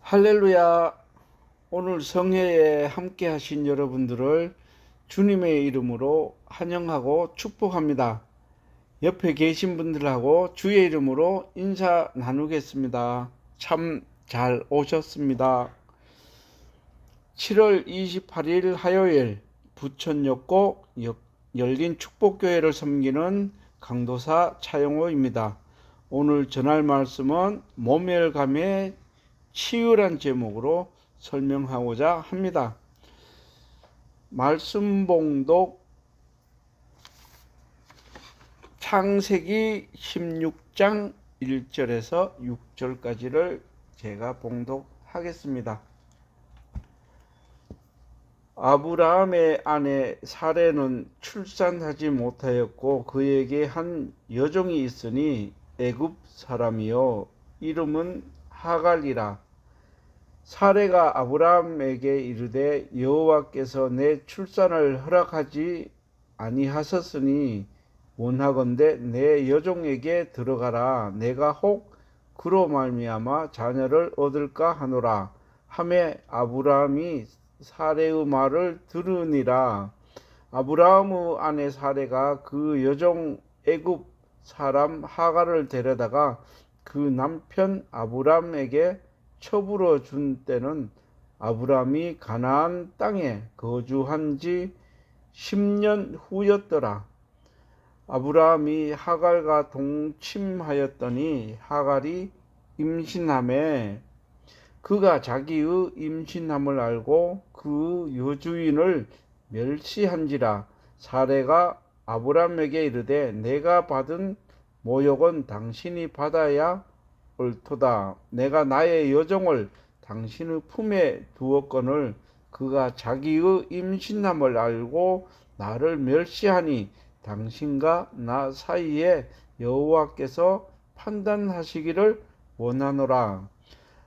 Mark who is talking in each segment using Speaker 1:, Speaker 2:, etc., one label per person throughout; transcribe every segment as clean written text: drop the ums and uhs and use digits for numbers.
Speaker 1: 할렐루야. 오늘 성회에 함께 하신 여러분들을 주님의 이름으로 환영하고 축복합니다. 옆에 계신 분들하고 주의 이름으로 인사 나누겠습니다. 참 잘 오셨습니다. 7월 28일 화요일 부천역고 열린 축복교회를 섬기는 강도사 차영호입니다. 오늘 전할 말씀은 모멸감의 치유란 제목으로 설명하고자 합니다. 말씀 봉독 창세기 16장 1절에서 6절까지를 제가 봉독하겠습니다. 아브라함의 아내 사레는 출산하지 못하였고 그에게 한 여종이 있으니 애굽 사람이요 이름은 하갈이라. 사레가 아브라함에게 이르되 여호와께서 내 출산을 허락하지 아니하셨으니 원하건대 내 여종에게 들어가라. 내가 혹 그로 말미암아 자녀를 얻을까 하노라 하매 아브라함이 사레의 말을 들으니라. 아브라함의 아내 사레가 그 여종 애굽 사람 하갈을 데려다가 그 남편 아브라함에게 첩으로 준 때는 아브라함이 가나안 땅에 거주한 지 10년 후였더라. 아브라함이 하갈과 동침하였더니 하갈이 임신하매 그가 자기의 임신함을 알고 그 여주인을 멸시한지라. 사레가 아브라함에게 이르되 내가 받은 모욕은 당신이 받아야 옳도다. 내가 나의 여종을 당신의 품에 두었거늘 그가 자기의 임신함을 알고 나를 멸시하니 당신과 나 사이에 여호와께서 판단하시기를 원하노라.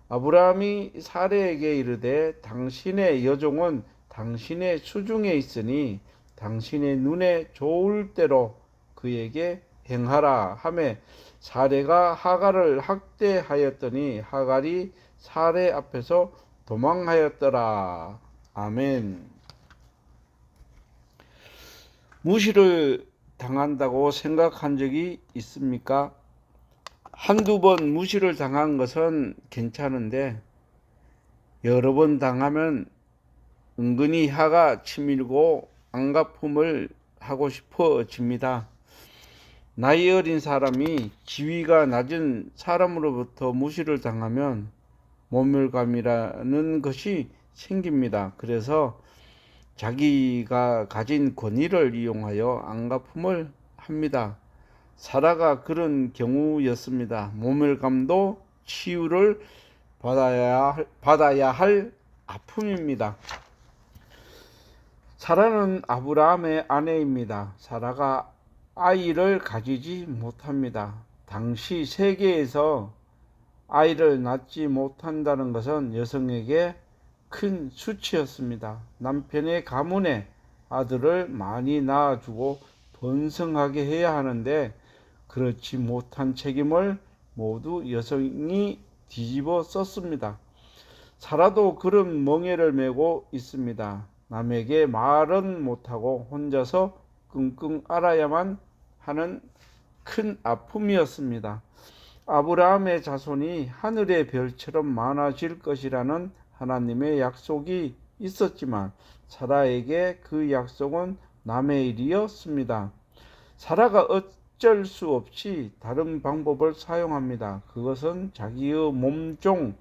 Speaker 1: 아브라함이 사레에게 이르되 당신의 여종은 당신의 수중에 있으니 당신의 눈에 좋을 대로 그에게 행하라 하매 사레가 하갈을 학대하였더니 하갈이 사레 앞에서 도망하였더라. 아멘. 무시를 당한다고 생각한 적이 있습니까? 한두 번 무시를 당한 것은 괜찮은데 여러 번 당하면 은근히 화가 치밀고 안갚음을 하고 싶어집니다. 나이 어린 사람이 지위가 낮은 사람으로부터 무시를 당하면 모멸감이라는 것이 생깁니다. 그래서 자기가 가진 권위를 이용하여 안갚음을 합니다. 사라가 그런 경우였습니다. 모멸감도 치유를 받아야 할 아픔입니다. 사라는 아브라함의 아내입니다. 사라가 아이를 가지지 못합니다. 당시 세계에서 아이를 낳지 못한다는 것은 여성에게 큰 수치였습니다. 남편의 가문에 아들을 많이 낳아주고 번성하게 해야 하는데 그렇지 못한 책임을 모두 여성이 뒤집어 썼습니다. 사라도 그런 멍에를 메고 있습니다. 남에게 말은 못하고 혼자서 끙끙 앓아야만 하는 큰 아픔이었습니다. 아브라함의 자손이 하늘의 별처럼 많아질 것이라는 하나님의 약속이 있었지만 사라에게 그 약속은 남의 일이었습니다. 사라가 어쩔 수 없이 다른 방법을 사용합니다. 그것은 자기의 몸종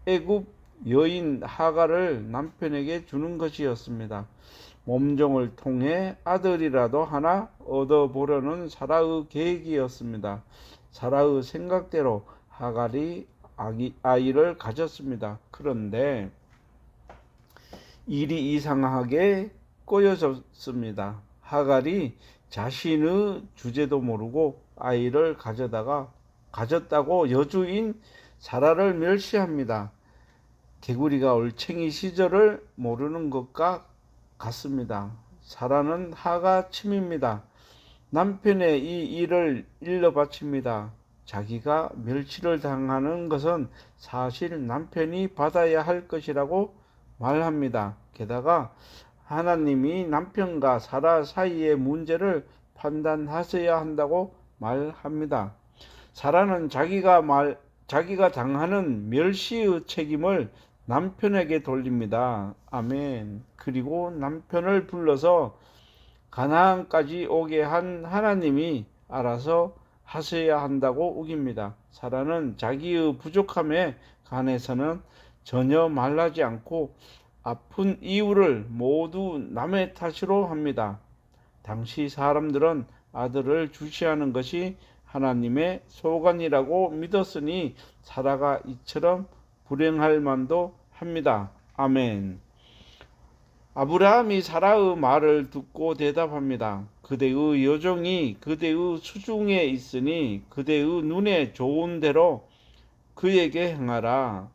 Speaker 1: 애굽 여인 하갈을 남편에게 주는 것이었습니다. 몸종을 통해 아들이라도 하나 얻어보려는 사라의 계획이었습니다. 사라의 생각대로 하갈이 아이를 가졌습니다. 그런데 일이 이상하게 꼬여졌습니다. 하갈이 자신의 주제도 모르고 아이를 가졌다고 여주인 사라를 멸시합니다. 개구리가 올챙이 시절을 모르는 것과 같습니다. 사라는 하가 침입니다. 남편의 이 일을 일러 바칩니다. 자기가 멸시를 당하는 것은 사실 남편이 받아야 할 것이라고 말합니다. 게다가 하나님이 남편과 사라 사이의 문제를 판단하셔야 한다고 말합니다. 사라는 자기가 당하는 멸시의 책임을 남편에게 돌립니다. 아멘. 그리고 남편을 불러서 가나안까지 오게 한 하나님이 알아서 하셔야 한다고 우깁니다. 사라는 자기의 부족함에 관해서는 전혀 말하지 않고 아픈 이유를 모두 남의 탓으로 합니다. 당시 사람들은 아들을 주시하는 것이 하나님의 소관이라고 믿었으니 사라가 이처럼 불행할 만도 합니다. 아멘. 아브라함이 사라의 말을 듣고 대답합니다. 그대의 여종이 그대의 수중에 있으니 그대의 눈에 좋은 대로 그에게 행하라.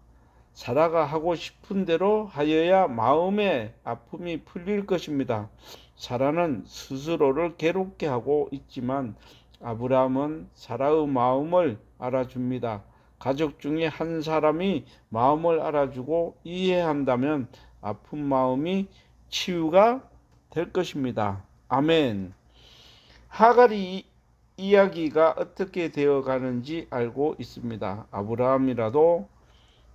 Speaker 1: 사라가 하고 싶은 대로 하여야 마음의 아픔이 풀릴 것입니다. 사라는 스스로를 괴롭게 하고 있지만 아브라함은 사라의 마음을 알아줍니다. 가족 중에 한 사람이 마음을 알아주고 이해한다면 아픈 마음이 치유가 될 것입니다. 아멘. 하갈이 이야기가 어떻게 되어 가는지 알고 있습니다. 아브라함이라도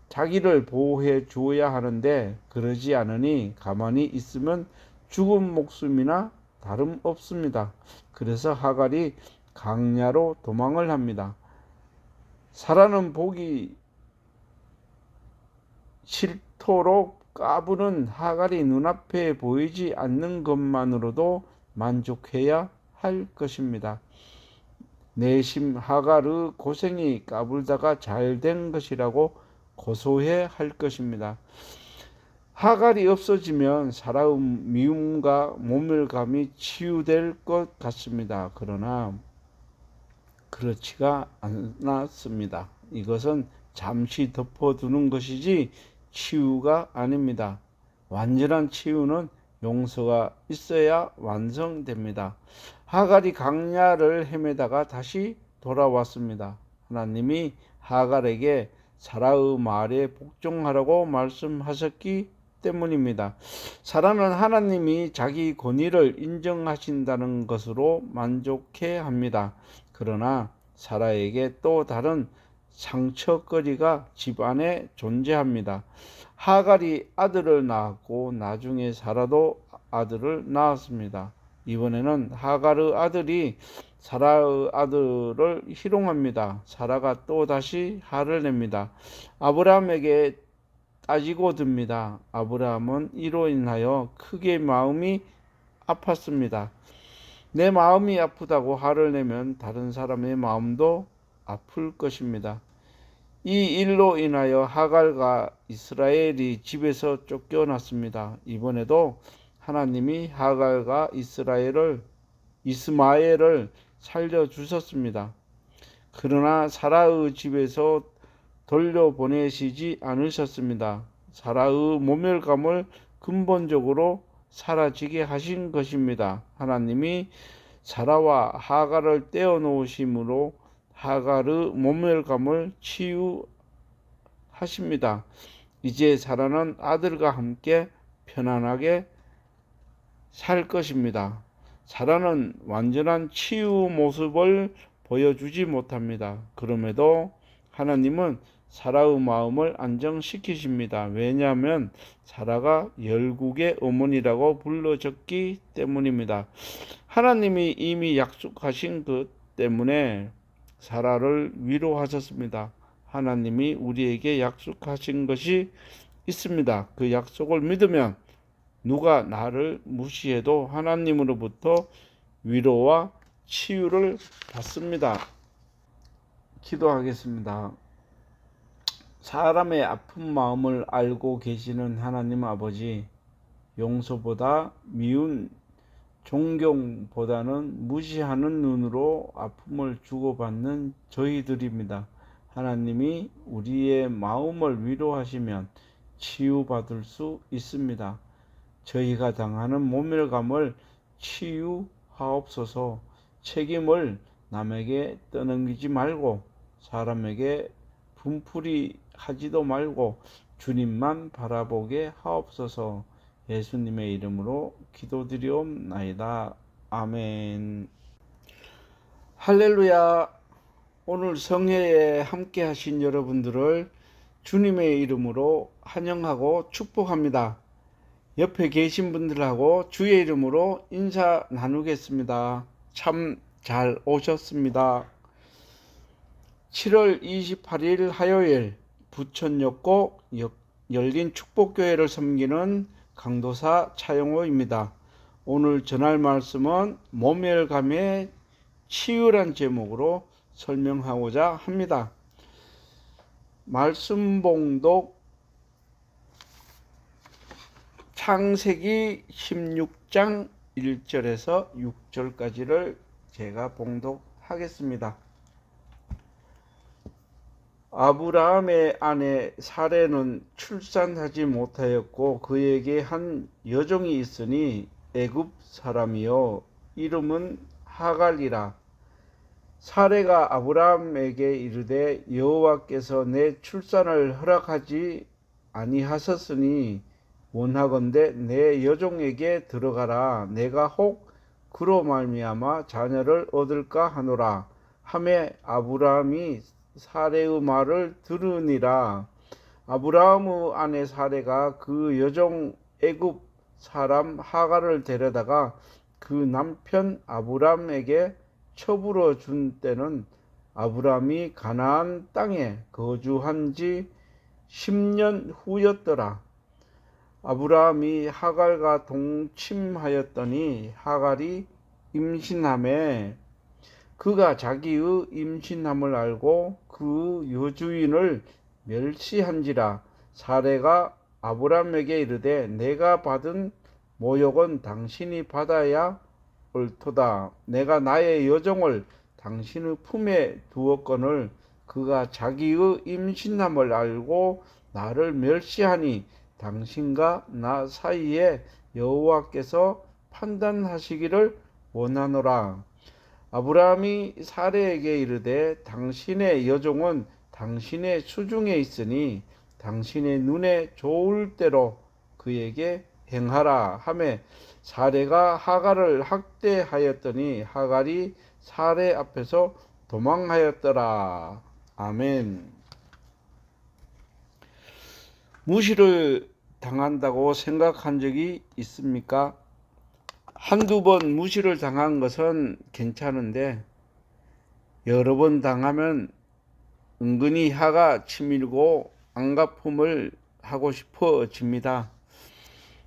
Speaker 1: 자기를 보호해 주어야 하는데 그러지 않으니 가만히 있으면 죽은 목숨이나 다름없습니다. 그래서 하갈이 강야로 도망을 합니다. 사라는 보기 싫도록 까부는 하갈이 눈앞에 보이지 않는 것만으로도 만족해야 할 것입니다. 내심 하갈의 고생이 까불다가 잘된 것이라고 고소해 할 것입니다. 하갈이 없어지면 사라의 미움과 모멸감이 치유될 것 같습니다. 그러나 그렇지가 않았습니다. 이것은 잠시 덮어두는 것이지 치유가 아닙니다. 완전한 치유는 용서가 있어야 완성됩니다. 하갈이 강야를 헤매다가 다시 돌아왔습니다. 하나님이 하갈에게 사라의 말에 복종하라고 말씀하셨기 때문입니다. 사라는 하나님이 자기 권위를 인정하신다는 것으로 만족해 합니다. 그러나 사라에게 또 다른 상처거리가 집안에 존재합니다. 하갈이 아들을 낳았고 나중에 사라도 아들을 낳았습니다. 이번에는 하갈의 아들이 사라의 아들을 희롱합니다. 사라가 또다시 화를 냅니다. 아브라함에게 따지고 듭니다. 아브라함은 이로 인하여 크게 마음이 아팠습니다. 내 마음이 아프다고 화를 내면 다른 사람의 마음도 아플 것입니다. 이 일로 인하여 하갈과 이스라엘이 집에서 쫓겨났습니다. 이번에도 하나님이 하갈과 이스마엘을 살려주셨습니다. 그러나 사라의 집에서 돌려보내시지 않으셨습니다. 사라의 모멸감을 근본적으로 사라지게 하신 것입니다. 하나님이 사라와 하갈을 떼어놓으심으로 하갈의 모멸감을 치유하십니다. 이제 사라는 아들과 함께 편안하게 살 것입니다. 사라는 완전한 치유 모습을 보여주지 못합니다. 그럼에도 하나님은 사라의 마음을 안정시키십니다. 왜냐하면 사라가 열국의 어머니라고 불러졌기 때문입니다. 하나님이 이미 약속하신 것 때문에 사라를 위로하셨습니다. 하나님이 우리에게 약속하신 것이 있습니다. 그 약속을 믿으면 누가 나를 무시해도 하나님으로부터 위로와 치유를 받습니다. 기도하겠습니다. 사람의 아픈 마음을 알고 계시는 하나님 아버지, 용서보다 미운 존경보다는 무시하는 눈으로 아픔을 주고받는 저희들입니다. 하나님이 우리의 마음을 위로하시면 치유받을 수 있습니다. 저희가 당하는 모멸감을 치유하옵소서. 책임을 남에게 떠넘기지 말고 사람에게 분풀이 하지도 말고 주님만 바라보게 하옵소서. 예수님의 이름으로 기도드리옵나이다. 아멘. 할렐루야. 오늘 성회에 함께 하신 여러분들을 주님의 이름으로 환영하고 축복합니다. 옆에 계신 분들하고 주의 이름으로 인사 나누겠습니다. 참 잘 오셨습니다. 7월 28일 화요일 부천역고 열린 축복교회를 섬기는 강도사 차영호입니다. 오늘 전할 말씀은 모멸감의 치유란 제목으로 설명하고자 합니다. 말씀 봉독 창세기 16장 1절에서 6절까지를 제가 봉독하겠습니다. 아브라함의 아내 사레는 출산하지 못하였고 그에게 한 여종이 있으니 애굽 사람이요 이름은 하갈이라. 사레가 아브라함에게 이르되 여호와께서 내 출산을 허락하지 아니하셨으니 원하건대 내 여종에게 들어가라. 내가 혹 그로 말미암아 자녀를 얻을까 하노라 하매 아브라함이 사레의 말을 들으니라. 아브라함의 아내 사레가 그 여종 애굽 사람 하갈을 데려다가 그 남편 아브라함에게 처부러 준 때는 아브라함이 가나안 땅에 거주한 지 10년 후였더라. 아브라함이 하갈과 동침하였더니 하갈이 임신하매 그가 자기의 임신함을 알고 그 여주인을 멸시한지라. 사레가 아브라함에게 이르되 내가 받은 모욕은 당신이 받아야 옳도다. 내가 나의 여종을 당신의 품에 두었거늘 그가 자기의 임신함을 알고 나를 멸시하니 당신과 나 사이에 여호와께서 판단하시기를 원하노라. 아브라함이 사레에게 이르되 당신의 여종은 당신의 수중에 있으니 당신의 눈에 좋을 대로 그에게 행하라 하매 사레가 하갈을 학대하였더니 하갈이 사레 앞에서 도망하였더라. 아멘. 무시를 당한다고 생각한 적이 있습니까? 한두 번 무시를 당한 것은 괜찮은데 여러 번 당하면 은근히 화가 치밀고 안갚음을 하고 싶어집니다.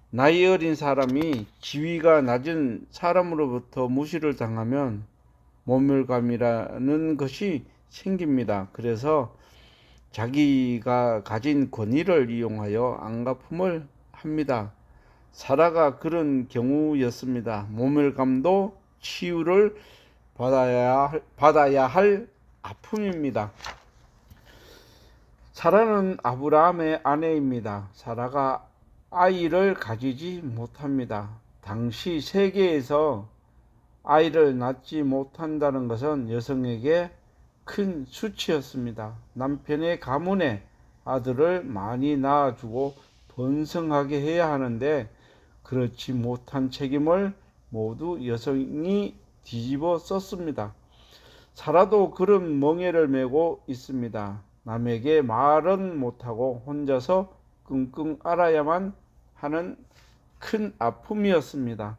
Speaker 1: 나이 어린 사람이 지위가 낮은 사람으로부터 무시를 당하면 모멸감이라는 것이 생깁니다. 그래서 자기가 가진 권위를 이용하여 안갚음을 합니다. 사라가 그런 경우였습니다. 모멸감도 치유를 받아야 할 아픔입니다. 사라는 아브라함의 아내입니다. 사라가 아이를 가지지 못합니다. 당시 세계에서 아이를 낳지 못한다는 것은 여성에게 큰 수치였습니다. 남편의 가문에 아들을 많이 낳아주고 번성하게 해야 하는데 그렇지 못한 책임을 모두 여성이 뒤집어 썼습니다. 사라도 그런 멍에를 메고 있습니다. 남에게 말은 못하고 혼자서 끙끙 앓아야만 하는 큰 아픔이었습니다.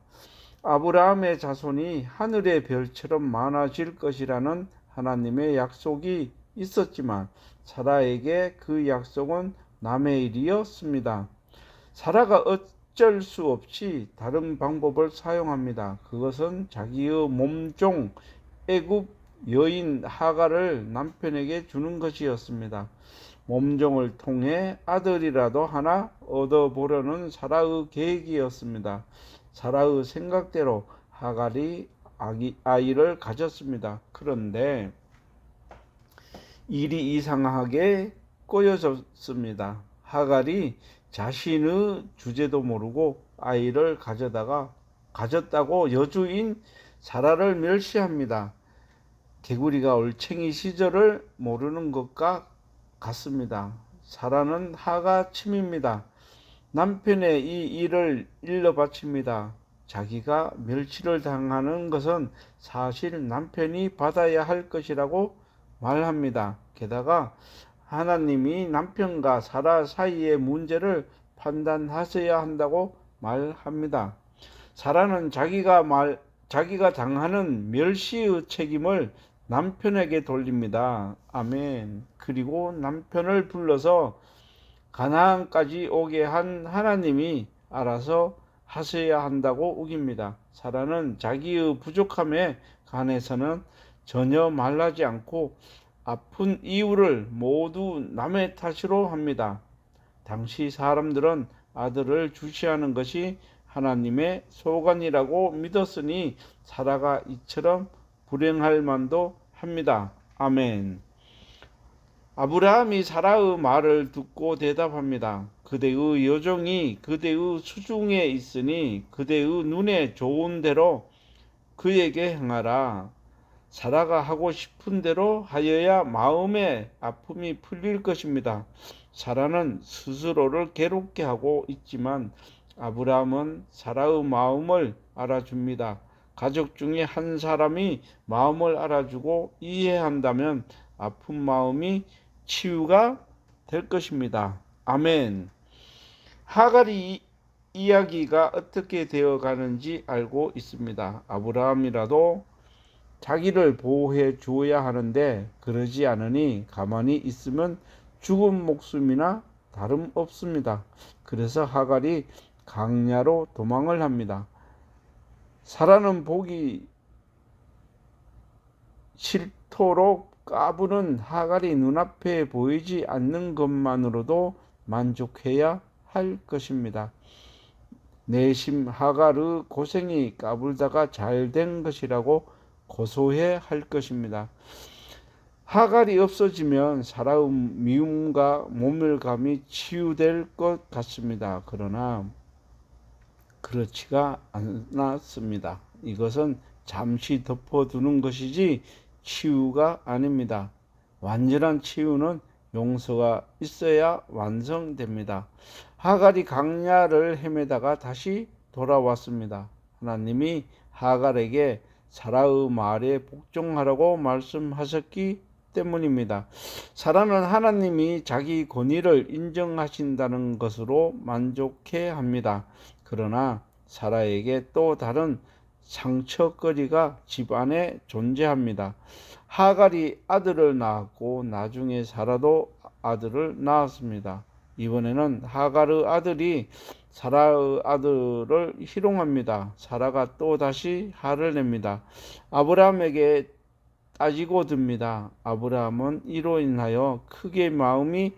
Speaker 1: 아브라함의 자손이 하늘의 별처럼 많아질 것이라는 하나님의 약속이 있었지만 사라에게 그 약속은 남의 일이었습니다. 사라가 어쩔 수 없이 다른 방법을 사용합니다. 그것은 자기의 몸종 애굽 여인 하갈을 남편에게 주는 것이었습니다. 몸종을 통해 아들이라도 하나 얻어보려는 사라의 계획이었습니다. 사라의 생각대로 하갈이 아이를 가졌습니다. 그런데 일이 이상하게 꼬여졌습니다. 하갈이 자신의 주제도 모르고 아이를 가졌다고 여주인 사라를 멸시합니다. 개구리가 올챙이 시절을 모르는 것과 같습니다. 사라는 하가침입니다. 남편의 이 일을 일러 바칩니다. 자기가 멸치를 당하는 것은 사실 남편이 받아야 할 것이라고 말합니다. 게다가 하나님이 남편과 사라 사이의 문제를 판단하셔야 한다고 말합니다. 사라는 자기가 당하는 멸시의 책임을 남편에게 돌립니다. 아멘. 그리고 남편을 불러서 가나안까지 오게 한 하나님이 알아서 하셔야 한다고 우깁니다. 사라는 자기의 부족함에 관해서는 전혀 말하지 않고 아픈 이유를 모두 남의 탓으로 합니다. 당시 사람들은 아들을 주시하는 것이 하나님의 소관이라고 믿었으니 사라가 이처럼 불행할 만도 합니다. 아멘. 아브라함이 사라의 말을 듣고 대답합니다. 그대의 여종이 그대의 수중에 있으니 그대의 눈에 좋은 대로 그에게 행하라. 사라가 하고 싶은 대로 하여야 마음의 아픔이 풀릴 것입니다. 사라는 스스로를 괴롭게 하고 있지만 아브라함은 사라의 마음을 알아줍니다. 가족 중에 한 사람이 마음을 알아주고 이해한다면 아픈 마음이 치유가 될 것입니다. 아멘. 하갈이 이야기가 어떻게 되어 가는지 알고 있습니다. 아브라함이라도 자기를 보호해 주어야 하는데 그러지 않으니 가만히 있으면 죽은 목숨이나 다름없습니다. 그래서 하갈이 강야로 도망을 합니다. 사라는 보기 싫도록 까부는 하갈이 눈앞에 보이지 않는 것만으로도 만족해야 할 것입니다. 내심 하갈의 고생이 까불다가 잘 된 것이라고 고소해 할 것입니다. 하갈이 없어지면 사라의 미움과 모멸감이 치유될 것 같습니다. 그러나 그렇지가 않았습니다. 이것은 잠시 덮어두는 것이지 치유가 아닙니다. 완전한 치유는 용서가 있어야 완성됩니다. 하갈이 강야를 헤매다가 다시 돌아왔습니다. 하나님이 하갈에게 사라의 말에 복종하라고 말씀하셨기 때문입니다. 사라는 하나님이 자기 권위를 인정하신다는 것으로 만족해 합니다. 그러나 사라에게 또 다른 상처거리가 집안에 존재합니다. 하갈이 아들을 낳았고 나중에 사라도 아들을 낳았습니다. 이번에는 하갈의 아들이 사라의 아들을 희롱합니다. 사라가 또 다시 화를 냅니다. 아브라함에게 따지고 듭니다. 아브라함은 이로 인하여 크게 마음이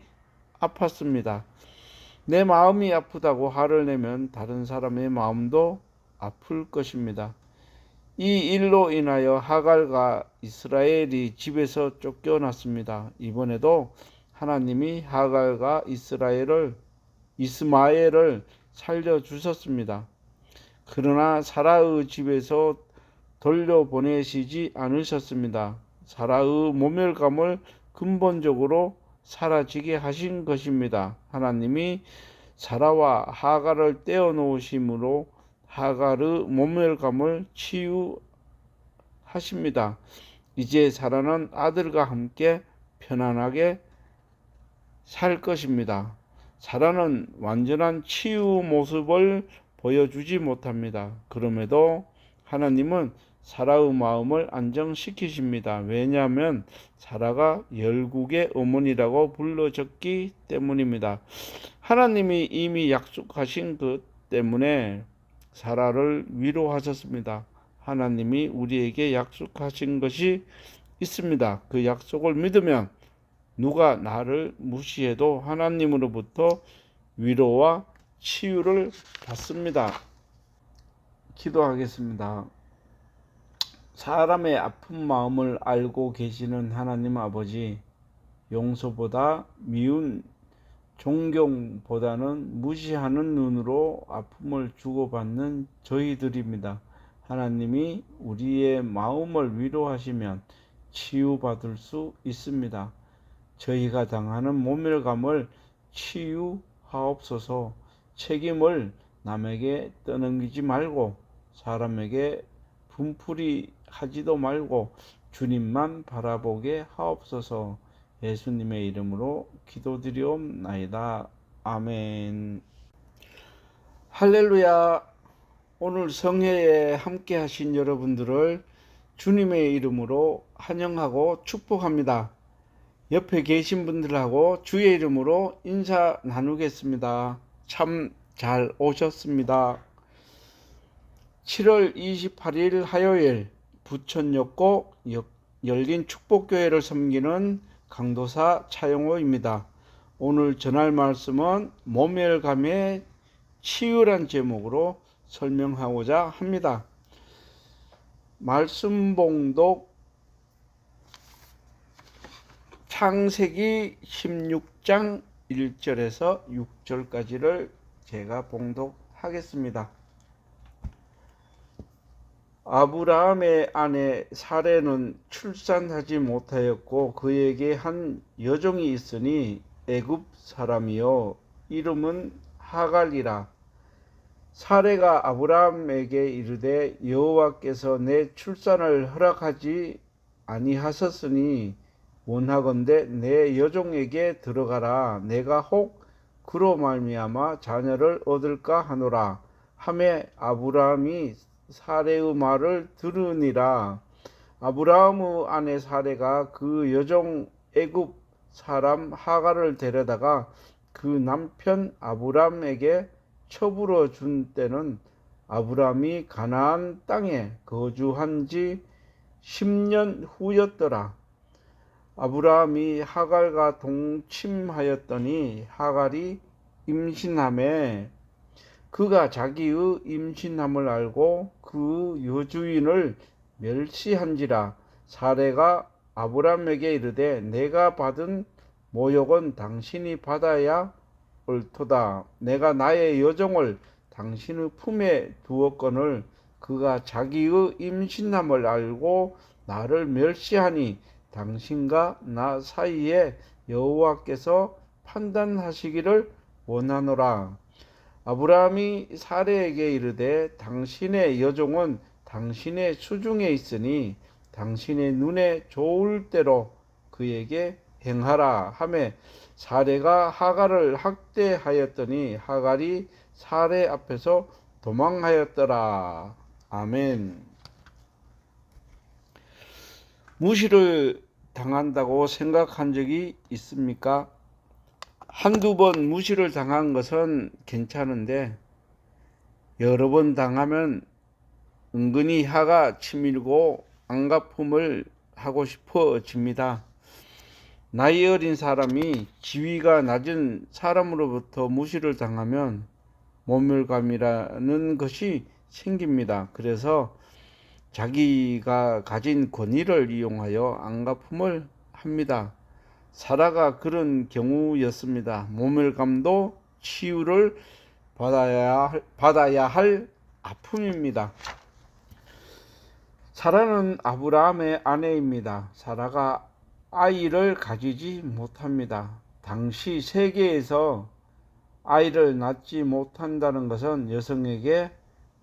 Speaker 1: 아팠습니다. 내 마음이 아프다고 화를 내면 다른 사람의 마음도 아플 것입니다. 이 일로 인하여 하갈과 이스라엘이 집에서 쫓겨났습니다. 이번에도 하나님이 하갈과 이스마엘을 살려주셨습니다. 그러나 사라의 집에서 돌려보내시지 않으셨습니다. 사라의 모멸감을 근본적으로 사라지게 하신 것입니다. 하나님이 사라와 하갈을 떼어놓으심으로 하갈의 모멸감을 치유하십니다. 이제 사라는 아들과 함께 편안하게 살 것입니다. 사라는 완전한 치유 모습을 보여주지 못합니다. 그럼에도 하나님은 사라의 마음을 안정시키십니다. 왜냐하면 사라가 열국의 어머니라고 불러졌기 때문입니다. 하나님이 이미 약속하신 것 때문에 사라를 위로하셨습니다. 하나님이 우리에게 약속하신 것이 있습니다. 그 약속을 믿으면 누가 나를 무시해도 하나님으로부터 위로와 치유를 받습니다. 기도하겠습니다. 사람의 아픈 마음을 알고 계시는 하나님 아버지, 용서보다 미운 존경보다는 무시하는 눈으로 아픔을 주고받는 저희들입니다. 하나님이 우리의 마음을 위로하시면 치유받을 수 있습니다. 저희가 당하는 모멸감을 치유하옵소서. 책임을 남에게 떠넘기지 말고 사람에게 분풀이 하지도 말고 주님만 바라보게 하옵소서. 예수님의 이름으로 기도드리옵나이다. 아멘. 할렐루야. 오늘 성회에 함께 하신 여러분들을 주님의 이름으로 환영하고 축복합니다. 옆에 계신 분들하고 주의 이름으로 인사 나누겠습니다. 참 잘 오셨습니다. 7월 28일 화요일 부천역고 열린 축복교회를 섬기는 강도사 차영호입니다. 오늘 전할 말씀은 모멸감의 치유란 제목으로 설명하고자 합니다. 말씀 봉독 창세기 16장 1절에서 6절까지를 제가 봉독하겠습니다. 아브라함의 아내 사레는 출산하지 못하였고 그에게 한 여종이 있으니 애굽 사람이요 이름은 하갈이라. 사레가 아브라함에게 이르되 여호와께서 내 출산을 허락하지 아니하셨으니 원하건대 내 여종에게 들어가라. 내가 혹 그로 말미암아 자녀를 얻을까 하노라. 하매 아브라함이 사레의 말을 들으니라. 아브라함의 아내 사레가 그 여종 애굽 사람 하갈을 데려다가 그 남편 아브라함에게 처부러 준 때는 아브라함이 가나안 땅에 거주한 지 10년 후였더라. 아브라함이 하갈과 동침하였더니 하갈이 임신하매 그가 자기의 임신함을 알고 그 여주인을 멸시한지라. 사레가 아브라함에게 이르되 내가 받은 모욕은 당신이 받아야 옳도다. 내가 나의 여종을 당신의 품에 두었거늘 그가 자기의 임신함을 알고 나를 멸시하니 당신과 나 사이에 여호와께서 판단하시기를 원하노라. 아브라함이 사레에게 이르되 당신의 여종은 당신의 수중에 있으니 당신의 눈에 좋을 대로 그에게 행하라 하매 사레가 하갈을 학대하였더니 하갈이 사레 앞에서 도망하였더라. 아멘. 무시를 당한다고 생각한 적이 있습니까? 한두 번 무시를 당한 것은 괜찮은데 여러 번 당하면 은근히 화가 치밀고 안갚음을 하고 싶어집니다. 나이 어린 사람이 지위가 낮은 사람으로부터 무시를 당하면 모멸감이라는 것이 생깁니다. 그래서 자기가 가진 권위를 이용하여 안갚음을 합니다. 사라가 그런 경우였습니다. 모멸감도 치유를 받아야 할 아픔입니다. 사라는 아브라함의 아내입니다. 사라가 아이를 가지지 못합니다. 당시 세계에서 아이를 낳지 못한다는 것은 여성에게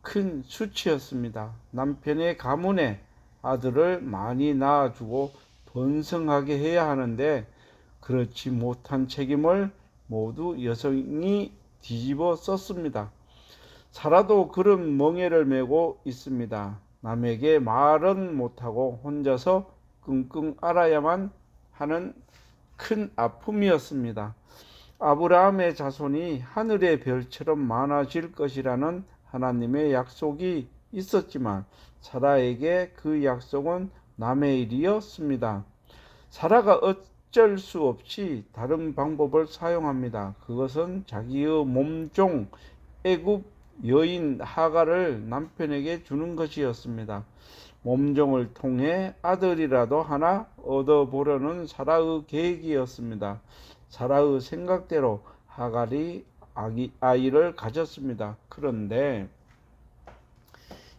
Speaker 1: 큰 수치였습니다. 남편의 가문에 아들을 많이 낳아주고 번성하게 해야 하는데 그렇지 못한 책임을 모두 여성이 뒤집어 썼습니다. 사라도 그런 멍에를 메고 있습니다. 남에게 말은 못하고 혼자서 끙끙 앓아야만 하는 큰 아픔이었습니다. 아브라함의 자손이 하늘의 별처럼 많아질 것이라는 하나님의 약속이 있었지만 사라에게 그 약속은 남의 일이었습니다. 사라가 어쩔 수 없이 다른 방법을 사용합니다. 그것은 자기의 몸종 애굽 여인 하갈을 남편에게 주는 것이었습니다. 몸종을 통해 아들이라도 하나 얻어보려는 사라의 계획이었습니다. 사라의 생각대로 하갈이 아이를 가졌습니다. 그런데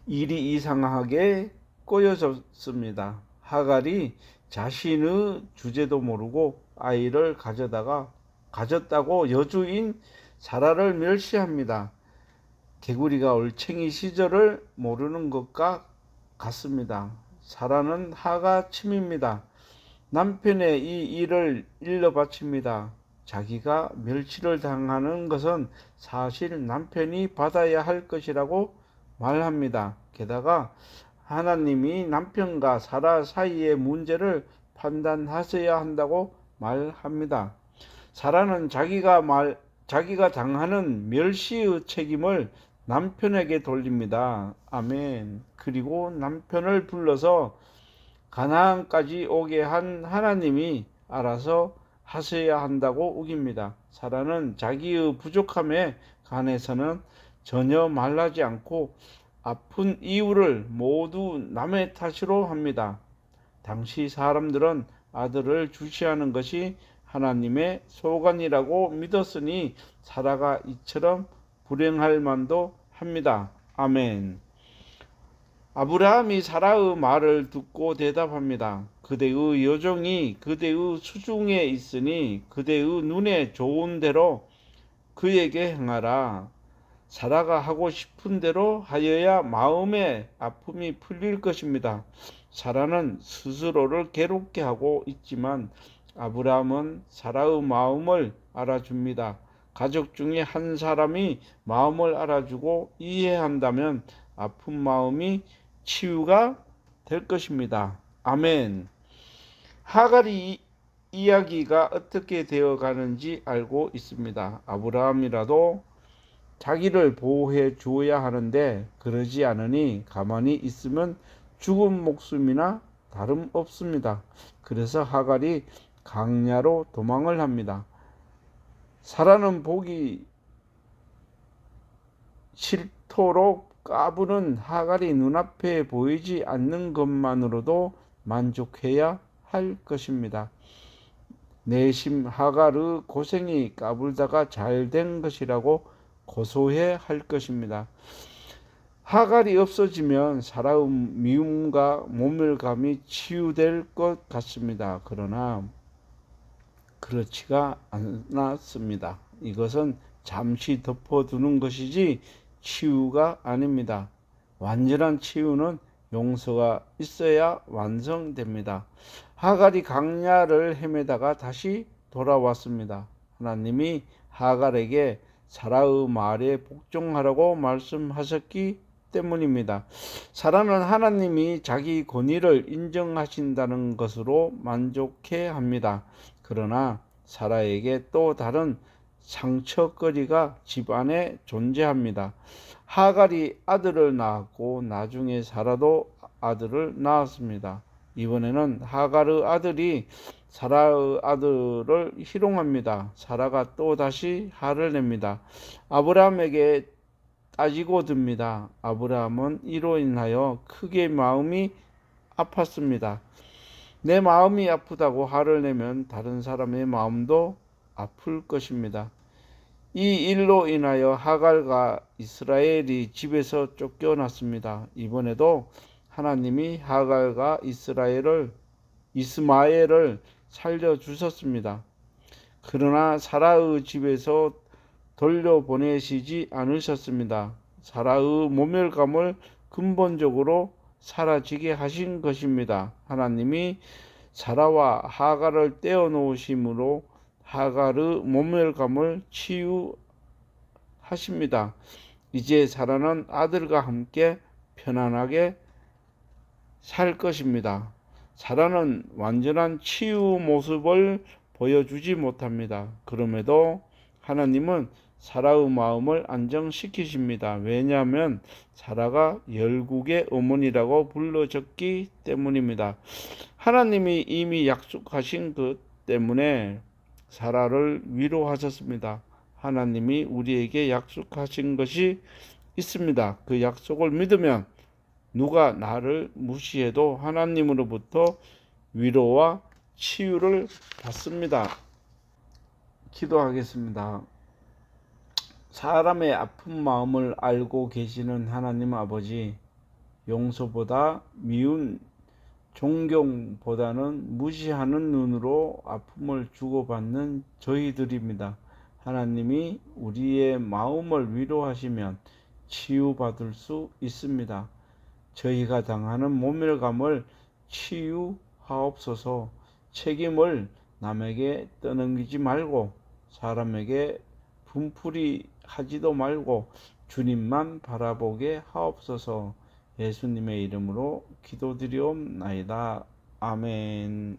Speaker 1: 일이 이상하게 꼬여졌습니다. 하갈이 자신의 주제도 모르고 아이를 가졌다고 여주인 사라를 멸시합니다. 개구리가 올챙이 시절을 모르는 것과 같습니다. 사라는 하가침입니다. 남편의 이 일을 일러 바칩니다. 자기가 멸시를 당하는 것은 사실 남편이 받아야 할 것이라고 말합니다. 게다가 하나님이 남편과 사라 사이의 문제를 판단하셔야 한다고 말합니다. 사라는 자기가 당하는 멸시의 책임을 남편에게 돌립니다. 아멘. 그리고 남편을 불러서 가나안까지 오게 한 하나님이 알아서 하셔야 한다고 우깁니다. 사라는 자기의 부족함에 관해서는 전혀 말하지 않고 아픈 이유를 모두 남의 탓으로 합니다. 당시 사람들은 아들을 주시하는 것이 하나님의 소관이라고 믿었으니 사라가 이처럼 불행할 만도 합니다. 아멘. 아브라함이 사라의 말을 듣고 대답합니다. 그대의 여종이 그대의 수중에 있으니 그대의 눈에 좋은 대로 그에게 행하라. 사라가 하고 싶은 대로 하여야 마음의 아픔이 풀릴 것입니다. 사라는 스스로를 괴롭게 하고 있지만 아브라함은 사라의 마음을 알아줍니다. 가족 중에 한 사람이 마음을 알아주고 이해한다면 아픈 마음이 치유가 될 것입니다. 아멘. 하갈이 이야기가 어떻게 되어 가는지 알고 있습니다. 아브라함이라도 자기를 보호해 주어야 하는데 그러지 않으니 가만히 있으면 죽은 목숨이나 다름없습니다. 그래서 하갈이 강야로 도망을 합니다. 사라는 보기 싫도록 까부는 하갈이 눈앞에 보이지 않는 것만으로도 만족해야 할 것입니다. 내심 하갈의 고생이 까불다가 잘 된 것이라고 고소해 할 것입니다. 하갈이 없어지면 사라의 미움과 모멸감이 치유될 것 같습니다. 그러나 그렇지가 않았습니다. 이것은 잠시 덮어두는 것이지 치유가 아닙니다. 완전한 치유는 용서가 있어야 완성됩니다. 하갈이 강야를 헤매다가 다시 돌아왔습니다. 하나님이 하갈에게 사라의 말에 복종하라고 말씀하셨기 때문입니다. 사라는 하나님이 자기 권위를 인정하신다는 것으로 만족해 합니다. 그러나 사라에게 또 다른 상처거리가 집안에 존재합니다. 하갈이 아들을 낳았고 나중에 사라도 아들을 낳았습니다. 이번에는 하갈의 아들이 사라의 아들을 희롱합니다. 사라가 또다시 화를 냅니다. 아브라함에게 따지고 듭니다. 아브라함은 이로 인하여 크게 마음이 아팠습니다. 내 마음이 아프다고 화를 내면 다른 사람의 마음도 아플 것입니다. 이 일로 인하여 하갈과 이스라엘이 집에서 쫓겨났습니다. 이번에도 하나님이 하갈과 이스마엘을 살려주셨습니다. 그러나 사라의 집에서 돌려보내시지 않으셨습니다. 사라의 모멸감을 근본적으로 사라지게 하신 것입니다. 하나님이 사라와 하갈을 떼어놓으심으로 하갈의 모멸감을 치유하십니다. 이제 사라는 아들과 함께 편안하게 살 것입니다. 사라는 완전한 치유 모습을 보여주지 못합니다. 그럼에도 하나님은 사라의 마음을 안정시키십니다. 왜냐하면 사라가 열국의 어머니라고 불러졌기 때문입니다. 하나님이 이미 약속하신 것 때문에 사라를 위로하셨습니다. 하나님이 우리에게 약속하신 것이 있습니다. 그 약속을 믿으면 누가 나를 무시해도 하나님으로부터 위로와 치유를 받습니다. 기도하겠습니다. 사람의 아픈 마음을 알고 계시는 하나님 아버지, 용서보다 미운 존경보다는 무시하는 눈으로 아픔을 주고받는 저희들입니다. 하나님이 우리의 마음을 위로하시면 치유받을 수 있습니다. 저희가 당하는 모멸감을 치유하옵소서. 책임을 남에게 떠넘기지 말고 사람에게 분풀이 하지도 말고 주님만 바라보게 하옵소서. 예수님의 이름으로 기도드리옵나이다. 아멘.